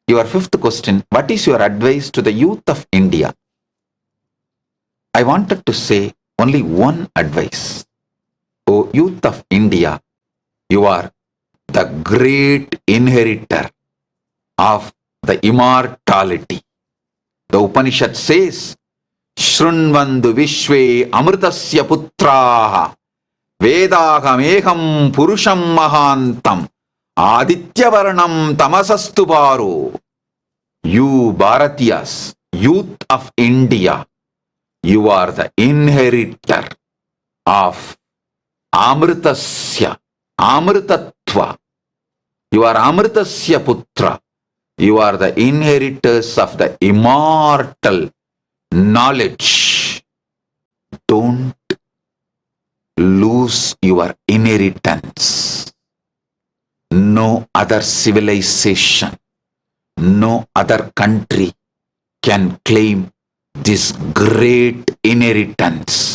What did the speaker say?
Your fifth question, what is your advice to the youth of India? I wanted to say only one advice. O youth of India, you are the great inheritor of the immortality. The Upanishad says, Shrunvandu Vishwe Amritasya Putraha Vedahameham Purusham Mahantam Adityavarnam Tamasastu Paro. You Bharatiyas, youth of India, you are the inheritor of Amritasya, Amritatva. You are Amritasya Putra. You are the inheritors of the immortal knowledge. Don't lose your inheritance. No other civilization, no other country can claim this great inheritance.